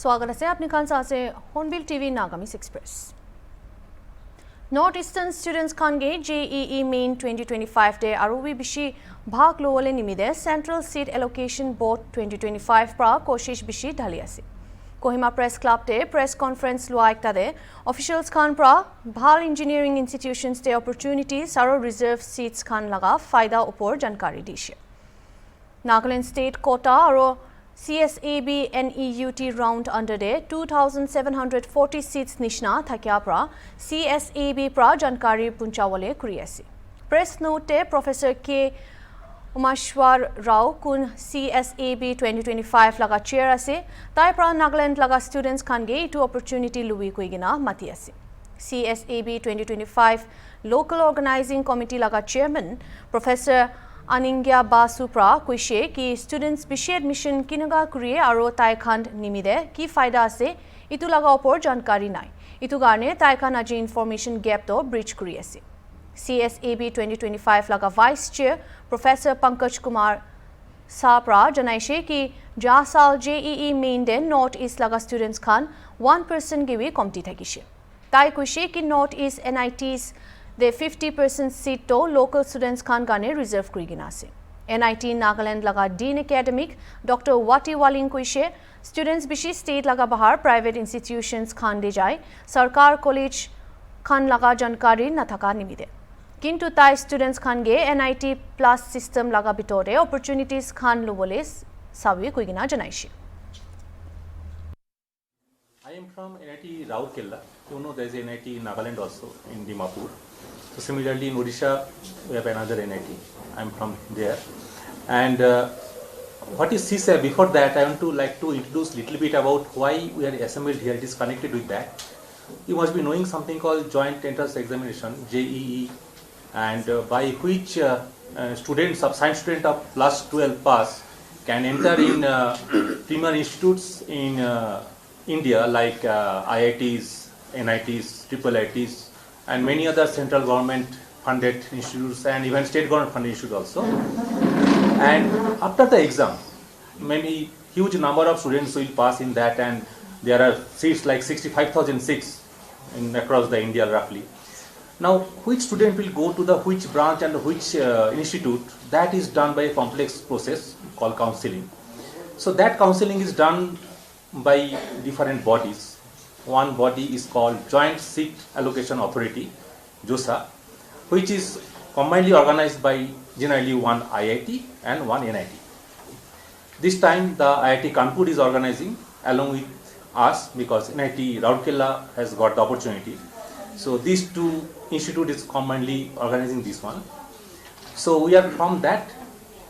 स्वागत আছে আপনি খান আছে Hornbill TV NAGAMESE Express North Eastern students khange JEE main 2025 de arobi bishi bhag lowale nimide Central Seat Allocation Board 2025 pra koshish bishi dhali ase Kohima Press Club te press conference lua ekta de officials khan pra bhal engineering institutions te opportunities aro reserve seats khan laga faida upor jankari dishe Nagaland state quota aro CSAB NEUT round under the 2,740 seats nishna thakya pra CSAB pra jankari punchawale kuriasi. Press note Professor K. Umashwar Rao kun CSAB 2025 laga chair ase tai pra Nagaland laga students khange itu opportunity lui koigina mati ase. CSAB 2025 local organizing committee laga chairman Professor Aningya Basupra kuishe ki students bishi admission kinaga kuriye aro taikhand nimide ki faida ase itu laga opor jankari nai itu garne taikhan aji information gap to bridge kuri ase CSAB 2025 laga vice chair Professor Pankaj Kumar Sapra janaishe ki ja sal JEE main de North East laga students khan 1% giwi committee thakishe tai kuishe ki North East NITs The 50% seat to local students khan gane reserve kuri gina ase. NIT Nagaland laga Dean Academic Dr. Wati Waling kuishe students bishi state laga bahar private institutions khan de jai sarkar college khan laga jankari na thaka nimide. Kintu tai students khan ge NIT plus system laga bitore opportunities khan lobole sawi kuigina janaishi. I am from NIT Rourkela. You know there is NIT Nagaland also in Dimapur. So similarly in Odisha we have another NIT. I am from there. And what is CSAB? Before that I want to introduce little bit about why we are assembled here. It is connected with that. You must be knowing something called Joint Entrance Examination JEE, and by which students of science student of plus 12 pass can enter in premier institutes in India like IITs, NITs, triple ITs, and many other central government funded institutes and even state government funded institutes also. And after the exam, many huge number of students will pass in that, and there are seats like 65,006 across the India roughly. Now, which student will go to the which branch and which institute, that is done by a complex process called counseling. So that counseling is done by different bodies. One body is called Joint Seat Allocation Authority, JOSA, which is combinedly organized by generally one IIT and one NIT. This time the IIT Kanpur is organizing along with us because NIT Rourkela has got the opportunity. So these two institutes is combinedly organizing this one. So we are from that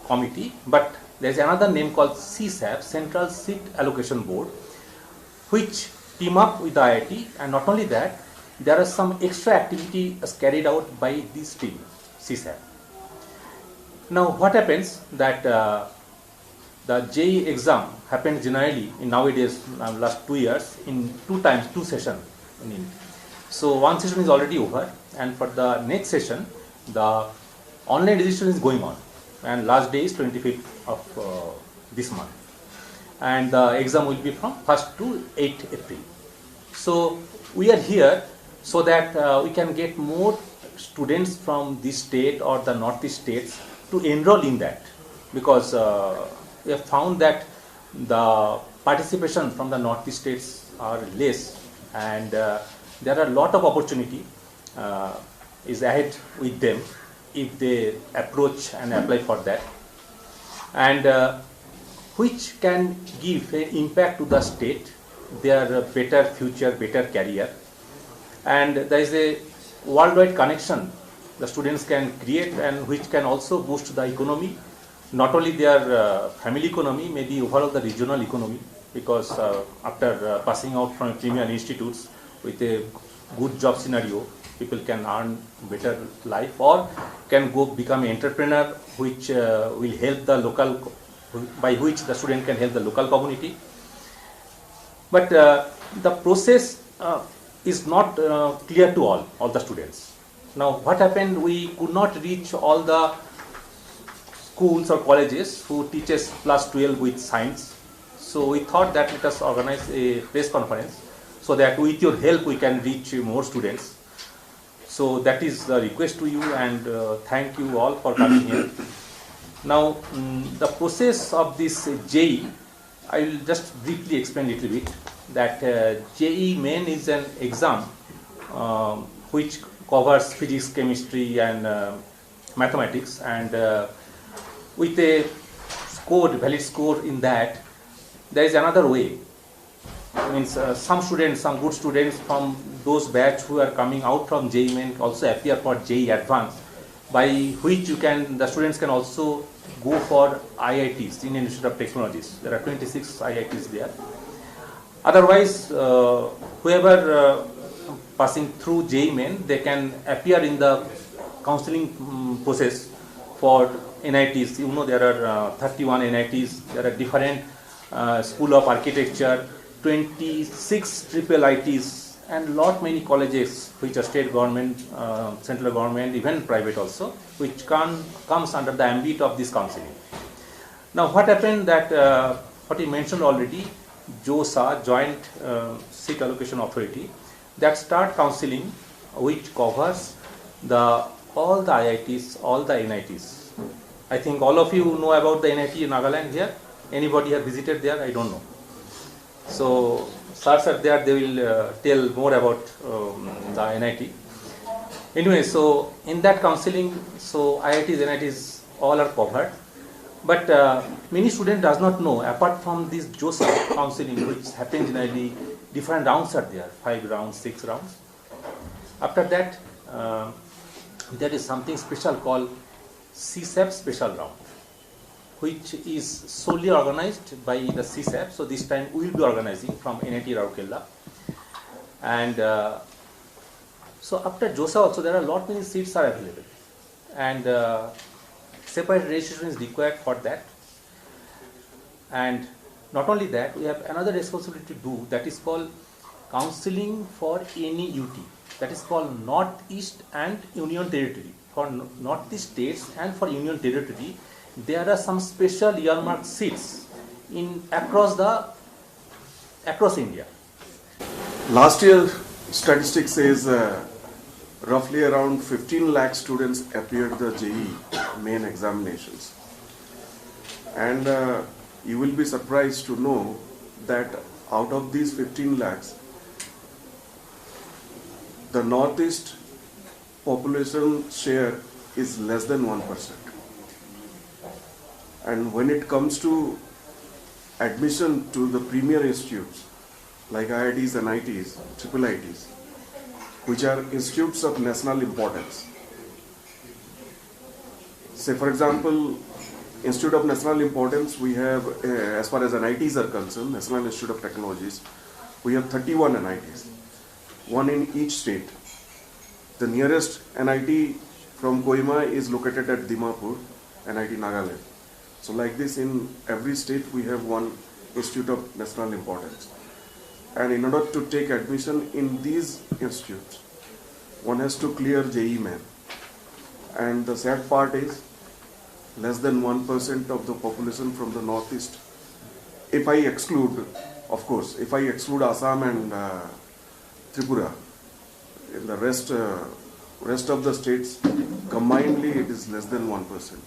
committee, but there is another name called CSAB, Central Seat Allocation Board, which team up with the IIT, and not only that, there are some extra activity carried out by this team, CSAB. Now what happens that the JEE exam happens generally in nowadays last 2 years in two sessions. So one session is already over, and for the next session the online registration is going on, and last day is 25th of this month, and the exam will be from 1st to 8th April. So we are here so that we can get more students from this state or the northeast states to enroll in that, because we have found that the participation from the northeast states are less, and there are a lot of opportunity is ahead with them if they approach and apply for that, and which can give an impact to the state, their better future, better career. And there is a worldwide connection the students can create, and which can also boost the economy, not only their family economy, maybe overall the regional economy, because after passing out from premier institutes with a good job scenario, people can earn better life or can go become an entrepreneur, which will help the local, by which the student can help the local community. But the process is not clear to all the students. Now what happened, we could not reach all the schools or colleges who teaches plus 12 with science. So we thought that let us organize a press conference so that with your help we can reach more students. So that is the request to you, and thank you all for coming here. Now the process of this JEE, I will just briefly explain a little bit that JEE main is an exam which covers physics, chemistry and mathematics, and with a score, valid score in that, there is another way. Means some students, some good students from those batch who are coming out from JEE main also appear for JEE advanced, by which the students can also go for IITs, Indian Institute of Technologies. There are 26 IITs there. Otherwise, whoever passing through JEE main, they can appear in the counseling process for NITs. You know, there are 31 NITs. There are different School of Architecture, 26 triple ITs, and many colleges which are state government, central government, even private also, which comes under the ambit of this counseling. Now what happened that, what he mentioned already, JOSA, Joint Seat Allocation Authority, that start counseling which covers all the IITs, all the NITs. I think all of you know about the NIT Nagaland here. Anybody have visited there? I don't know. So sirs are there, they will tell more about the NIT. Anyway, so in that counseling, so IITs, NITs all are covered. But many students does not know, apart from this JOSA counseling which happens generally, different rounds are there, 5 rounds, 6 rounds. After that, there is something special called CSAB special round, which is solely organized by the CSAB. So this time we will be organizing from NIT Rourkela. And so after JOSA also there are many seats are available, and separate registration is required for that. And not only that, we have another responsibility to do, that is called counseling for any UT, that is called Northeast and Union Territory. For Northeast states and for Union Territory, there are some special earmarked seats across India. Last year, statistics says roughly around 15 lakh students appeared the JEE main examinations, and you will be surprised to know that out of these 15 lakhs, the Northeast population share is less than 1%. And when it comes to admission to the premier institutes like IITs and ITs, triple ITs, which are institutes of national importance. Say for example, Institute of National Importance, we have, as far as NITs are concerned, National Institute of Technologies, we have 31 NITs, one in each state. The nearest NIT from Kohima is located at Dimapur, NIT Nagaland. So like this, in every state we have one Institute of National Importance. And in order to take admission in these institutes, one has to clear JEE main. And the sad part is, less than 1% of the population from the Northeast. If I exclude, of course, if I exclude Assam and Tripura, in the rest of the states, combinedly it is less than 1%.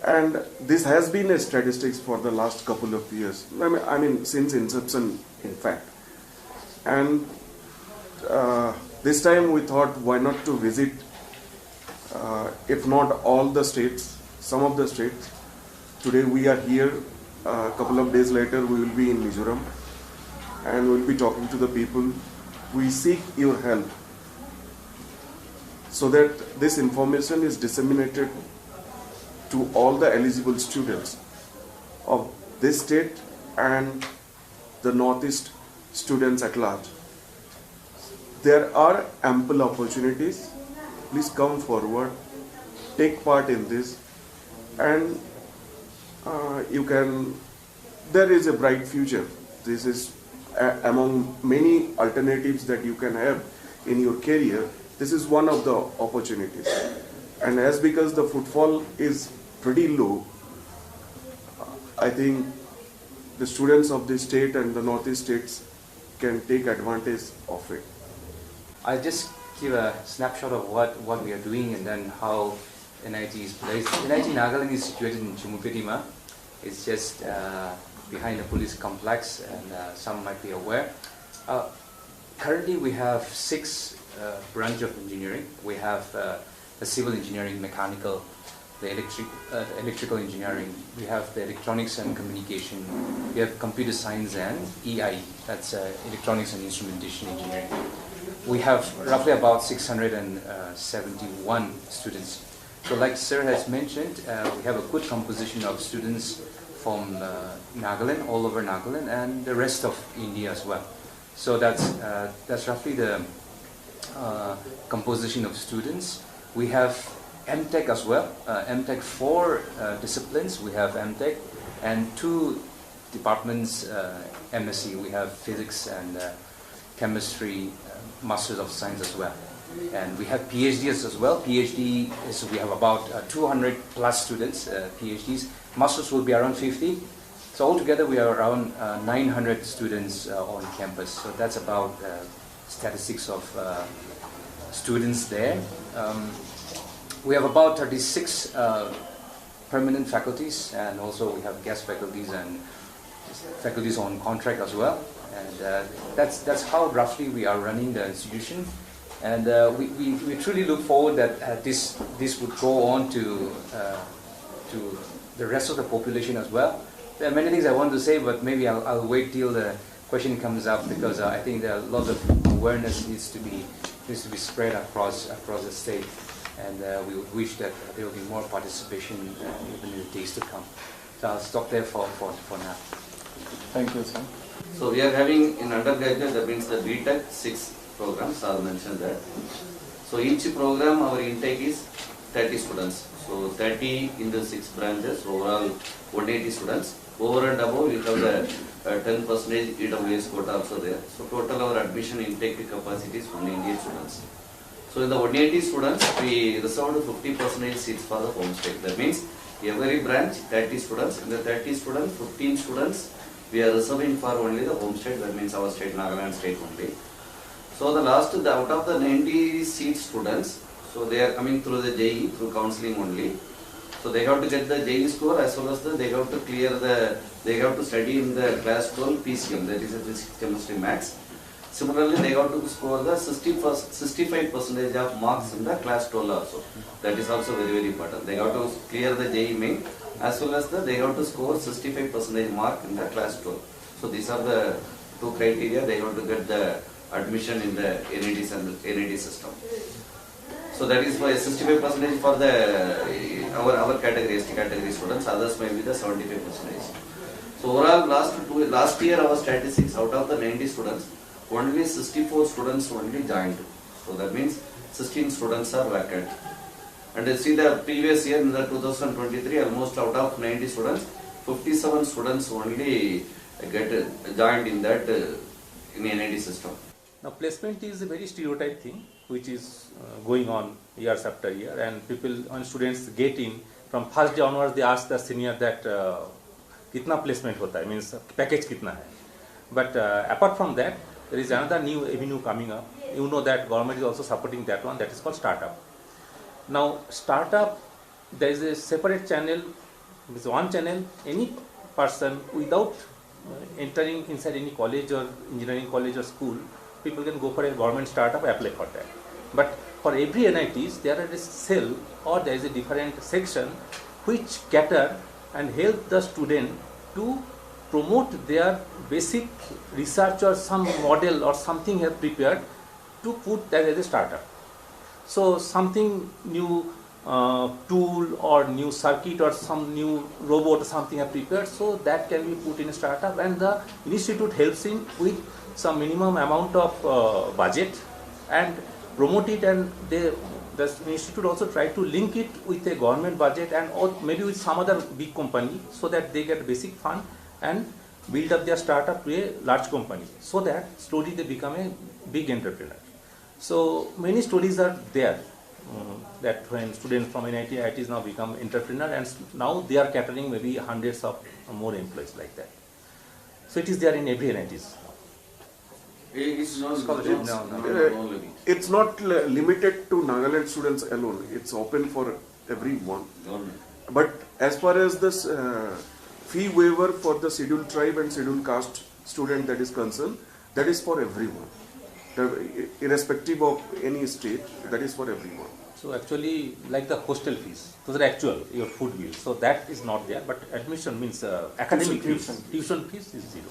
And this has been a statistics for the last couple of years. I mean since inception, in fact. And this time we thought, why not to visit, if not all the states, some of the states. Today we are here, a couple of days later we will be in Mizoram, and we will be talking to the people. We seek your help so that this information is disseminated to all the eligible students of this state and the Northeast students at large. There are ample opportunities. Please come forward, take part in this, and there is a bright future. This is among many alternatives that you can have in your career. This is one of the opportunities. And as because the footfall is pretty low, I think the students of the state and the northeast states can take advantage of it. I'll just give a snapshot of what we are doing and then how NIT is placed. NIT Nagaland is situated in Chumupetima. It's just behind the police complex, and some might be aware. Currently we have 6 branch of engineering. We have the civil engineering, mechanical, the electrical engineering. We have the electronics and communication. We have computer science and EI, that's electronics and instrumentation engineering. We have roughly about 671 students. So like Sir has mentioned, we have a good composition of students from Nagaland, all over Nagaland, and the rest of India as well. So that's roughly the composition of students. We have MTech as well. MTech 4 disciplines. We have MTech and 2 departments, MSc. We have physics and chemistry, Masters of Science as well. And we have PhDs as well. PhD is, we have about 200 plus students, PhDs. Masters will be around 50. So altogether we are around 900 students on campus. So that's about statistics of students there. We have about 36 permanent faculties, and also we have guest faculties and faculties on contract as well. And that's how roughly we are running the institution. And we truly look forward that this would go on to the rest of the population as well. There are many things I want to say, but maybe I'll wait till the question comes up, because I think there are lots of awareness needs to be spread across the state, and we would wish that there will be more participation even in the days to come. So I'll stop there for now. Thank you, sir. So we are having in undergraduate, that means the BTech 6 programs, I'll mention that. So each program, our intake is 30 students. So 30 in the 6 branches, overall 180 students. Over and above, we have the 10% EWS quota also there. So total our admission intake capacity is 188 students. So in the 180 students, we reserved 50% seats for the home state. That means every branch 30 students. In the 30 students, 15 students we are reserving for only the home state. That means our state, Nagaland state only. So the last, out of the 90 seat students, so they are coming through the JEE, through counseling only. So they have to get the JEE score, as well as they have to clear they have to study in the class 12 PCM, that is a physics, chemistry, maths. Similarly, they have to score the 65% of marks in the class 12 also. That is also very, very important. They have to clear the JEE main, as well as they have to score 65% mark in the class 12. So these are the 2 criteria. They have to get the admission in the NIT system. So that is why 65% for our category, ST category students. Others may be the 75%. So overall, last year our statistics, out of the 90 students, only 64 students only joined. So that means 16 students are vacant. And you see the previous year in the 2023, almost out of 90 students, 57 students only joined in that in NIT system. Now placement is a very stereotype thing which is going on years after year, and when students get in, from first day onwards they ask the senior that kitna placement hota hai, means package kitna hai. But apart from that, there is another new avenue coming up. You know that government is also supporting that one, that is called startup. Now startup, there is a separate channel, there is one channel, any person without entering inside any college or engineering college or school, people can go for a government startup, apply for that. But for every NITs, there is a cell or there is a different section which cater and help the student to promote their basic research or some model or something have prepared to put that as a startup. So something new tool or new circuit or some new robot or something have prepared, so that can be put in a startup, and the institute helps in with some minimum amount of budget and promote it, and the institute also try to link it with a government budget and or maybe with some other big company, so that they get basic fund and build up their startup to a large company, so that slowly they become a big entrepreneur. So many stories are there that when students from NIT, IITs now become entrepreneur, and now they are catering maybe hundreds of more employees like that. So it is there in every NITs. It's not Scholarship, it's no, not no. only It's not limited to Nagaland students alone. It's open for everyone. government. But as far as this fee waiver for the scheduled tribe and scheduled caste student that is concerned, that is for everyone. Irrespective of any state, that is for everyone. So actually, like the hostel fees, those are actual, your food bills. So that is not there, but admission means academic fees. Tuition fees is zero.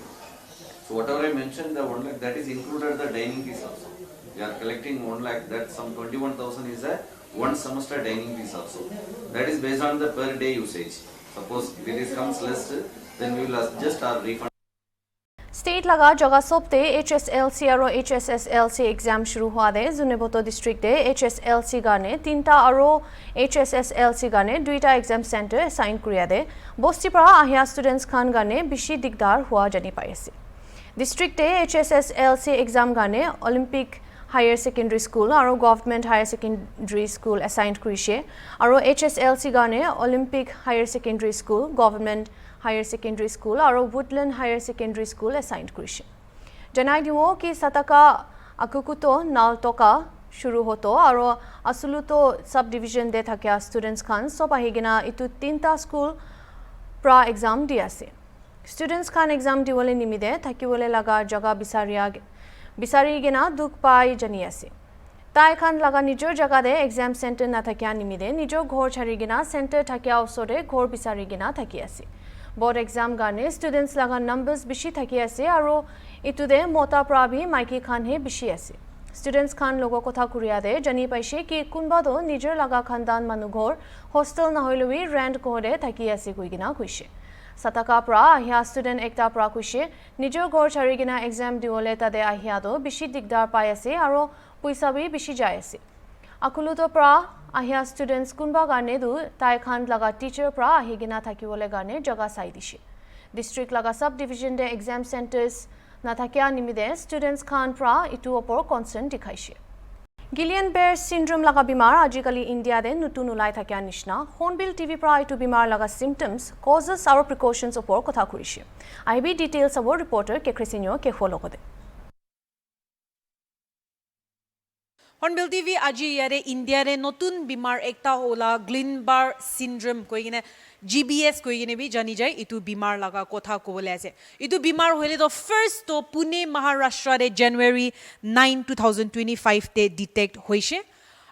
So whatever I mentioned, the 1 lakh, that is included the dining fees also. We are collecting 1 lakh, that some 21,000 is a one semester dining fees also. That is based on the per day usage. Suppose if it comes less, then we will adjust our refund. State laga jaga sobte HSLC aro HSSLC exam shuru hua de Zuneboto district de HSLC gane tinta aro HSSLC gane duita exam center assign kuriya de bosti para ahia students khan gane bishi digdar hua jani pai ase. District de HSSLC exam gane Olympic Higher Secondary School aro Government Higher Secondary School assigned kurishe aro HSLC gane Olympic Higher Secondary School Government Higher Secondary School aro Woodland Higher Secondary School assigned kurishe. Janai diwo ki sataka akukuto nal toka shuru hoto aro asuluto subdivision de thakya students khan sob ahigena itu tinta school pra exam di ase. Students khan exam diwole nimide thakiwole laga jaga bisari gena duk pai jani ase. Tai khan laga nijor jaga de exam center na thakya nimide nijor ghor chari gena center thakya osore ghor bisari gena thaki ase. Board exam gane students laga numbers bishi thaki ase aro itu de mota prabi maiki khan he bishi ase. Students khan logo kotha kuriya de jani paise ki kunba do nijor laga khandan manu ghor hostel na hoiloi rent ghore thaki ase kuigina kuise. Sataka pra ahia student ekta pra kuise nijor ghor chari gina exam diole tade ahia do bishi digdar pai ase aro puisa bi bishi jai ase. Akuluto pra ahia students kunba gane du tai khan laga teacher pra ahigina thakiwole gane jaga sai dishe. District laga subdivision de exam centers na thakya nimide students khan pra itu opor concern dikhaise. Guillain-Barré syndrome laga bimar ajikali India de nutun ulai thakya nishna Hornbill TV pra itu bimar laga symptoms causes aro precautions opor kotha kurishe. IB details abo reporter ke Chrisinho ke hologode. Hornbill TV aji yare India re notun bimar ekta hola Guillain-Barré syndrome koigine GBS koigine bi jani jai itu bimar laga kotha kobole ase. Itu bimar hoile to first to Pune Maharashtra re January 9 2025 te detect hoise.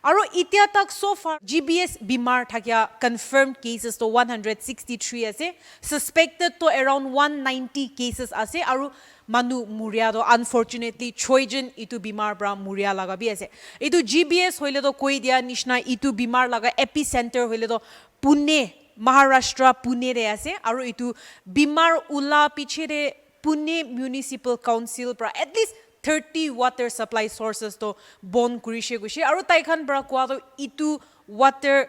Aro itia tak so far GBS bimar thakya confirmed cases to 163 ase, suspected to around 190 cases ase aro manu muria do unfortunately choijen itu bimar bra muria laga bi ase. Itu GBS hoile to koi dia nishna itu bimar laga epicenter hoile to Pune Maharashtra Pune re ase aro itu bimar ula piche re Pune Municipal Council pra at least 30 water supply sources to bon kurishe gushe aro taikhan bra kwa to itu water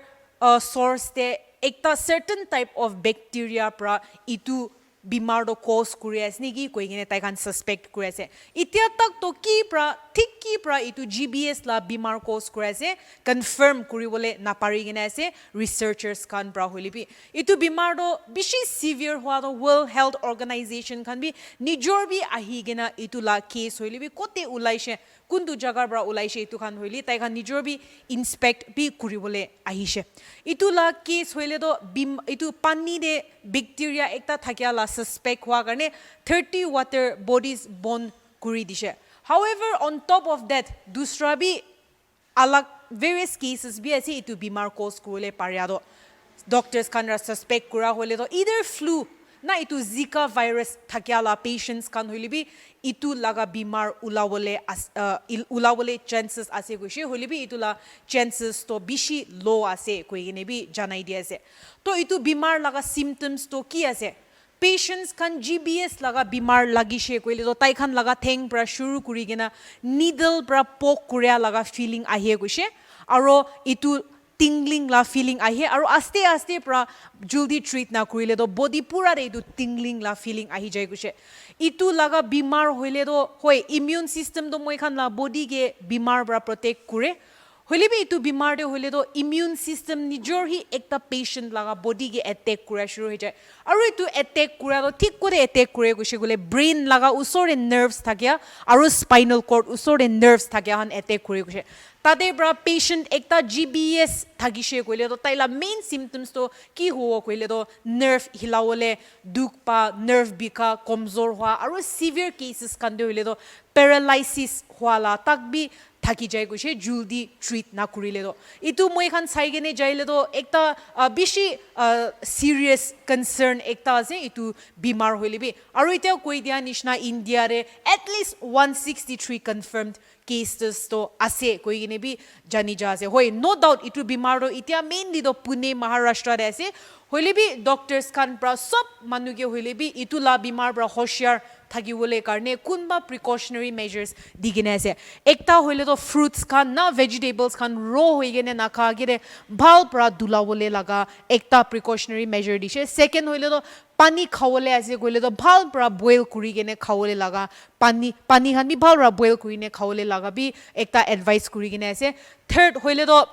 source te ekta certain type of bacteria pra itu bimar do cause kuri ase niki koigine taikhan suspect kuri ase itia tak to ki pra thik ki pra itu GBS la bimar cause kuri ase confirm kuri bole na pari gine ase researchers kan pra holipi itu bimar do bishi severe hwa do World Health Organization kan bi nijor bi ahi gina itu la case holibi kote ulaishe kundu jagar bra ulaishe itu kan hoili taikhan nijor bi inspect bi kuri bole ahishe itu la case hoile do itu pani de bacteria ekta thakya la suspect hwa karne 30 water bodies born kuri dishe. However, on top of that, dusra bi alag various cases bi ase itu bimar cause kurule pariado. Doctors kan ra suspect kura hole to either flu na itu Zika virus thakya la patients kan hole bi itu laga bimar ulawole chances ase gushe hole bi itu la chances to bishi low ase koigine bi janai dia ase. To itu bimar laga symptoms to ki ase. Patients kan GBS laga bimar lagishe koile to tai khan laga theng pra shuru kuri gena needle pra poke kuria laga feeling ahe gushe aro itu tingling la feeling ahe aro aste aste pra juldi treat na kurile to body pura re itu tingling la feeling ahi jai gushe itu laga bimar hoile do hoi immune system do moi khan la body ge bimar bra protect kure होले भी इतु बीमार दे होले तो immune system निजोर ही एकता patient लगा body के attack कुरा शुरू हो जाए और इतु अटैक कुरा तो ठीक करे अटैक करे कुछ गोले ब्रेन लगा उसोरे नर्व्स था क्या और स्पाइनल कॉर्ड उसोरे नर्व्स था क्या हन अटैक करे कुछ तादे ब्रा पेशेंट एकता GBS थागिशे कोइले तो ताइला मेन सिम्टम्स तो की हुआ कोइले तो नर्व हिलावले दुख पा नर्व बिका कमजोर हुआ और सीवियर केसेस कंदे होले तो पैरालाइसिस हुआला तक भी थाकी जाए कुछ जल्दी ट्रीट ना करिले तो इतु मैं खान साइगेने जाइले तो एकता बिशी सीरियस कंसर्न एकता से इतु बीमार होले भी और इतना कोई दिया निशना इंडिया रे एटलीस्ट 163 confirmed cases तो आसे कोई गिने भी जानी जा से होए नो डाउट इतु बीमार हो इतना मेनली तो पुणे महाराष्ट्र रे से होले भी डॉक्टर्स खान प्रा सब मानु के होले भी इतु ला बीमार प्रा होशियार थाकी बोले करने कुनबा प्रिकॉशनरी मेजर्स दिगिने से एकता होले तो फ्रूट्स खान ना वेजिटेबल्स खान रो होइगेने ना खा गिरे भाल प्रा दुला बोले लगा एकता प्रिकॉशनरी मेजर दिशे सेकंड होले तो पानी खावले ऐसे कोले तो भाल प्रा बॉयल कुरी गेने खावले लगा पानी खान भी भाल प्रा बॉयल कुरी ने खावले लगा भी एकता एडवाइस कुरी गेने ऐसे थर्ड होले तो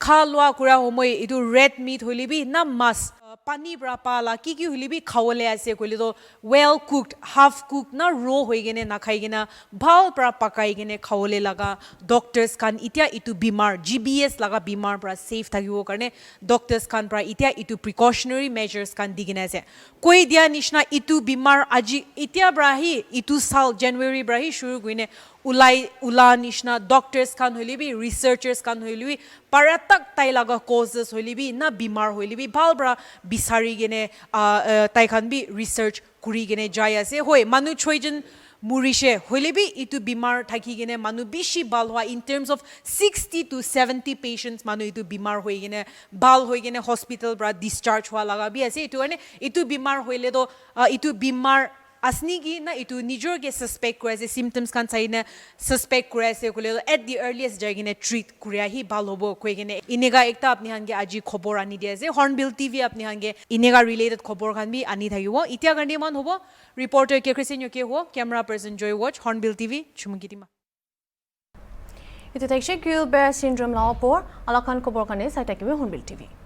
खा लोआ कुरा होमोय इतु रेड मीट होली भी ना मास पानी ब्रा पाला की होली भी खावले ऐसे कोले तो वेल कुक्ड हाफ कुक ना रो होइगेने ना खाइगेना भाव प्रा पकाइगेने खावले लगा डॉक्टर्स खान इत्या इतु बीमार GBS लगा बीमार प्रा सेफ थागिवो करने डॉक्टर्स खान प्रा इत्या इतु प्रिकॉशनरी मेजर्स खान दिगिने से कोई दिया निशना इतु बीमार आजि इत्या ब्रा ही इतु साल जनवरी ब्रा ही शुरू गुइने उला निशना डॉक्टर्स खान होली भी रिसर्चर्स खान होली भी पारातक ताई लगा कॉजेस होली भी ना बीमार होली भी भाल ब्रा बिसारी गेने ताई खान भी रिसर्च कुरी गेने जाया से होए मानु छोइजन मुरिशे होले भी इतु बीमार थाकी गेने मानु बिशी बाल हुआ in terms of 60 to 70 patients मानु इतु बीमार होई गेने बाल होई गेने हॉस्पिटल ब्रा डिस्चार्ज हुआ लगा भी ऐसे इतु अने इतु बीमार होइले तो इतु बीमार असनी की ना इतु निजोर के सस्पेक्ट करे सिम्टम्स कान चाहिए सस्पेक्ट करे से कोले एट द अर्लीस्ट जागी ने ट्रीट कुरिया ही बाल होबो कोई गेने इनेगा एकता अपनी हांगे आजी खबर आनी दिया से हॉर्नबिल टीवी अपनी हांगे इनेगा रिलेटेड खबर खान भी आनी थागिवो इत्या गंडी मान होबो रिपोर्टर के क्रिस्टियन के हो camera person Joy watch Hornbill TV चुमगितिमा इतु तैक्से क्यूल बेयर सिंड्रोम लाओ पोर अलखान खबर खाने साइटा के हॉर्नबिल टीवी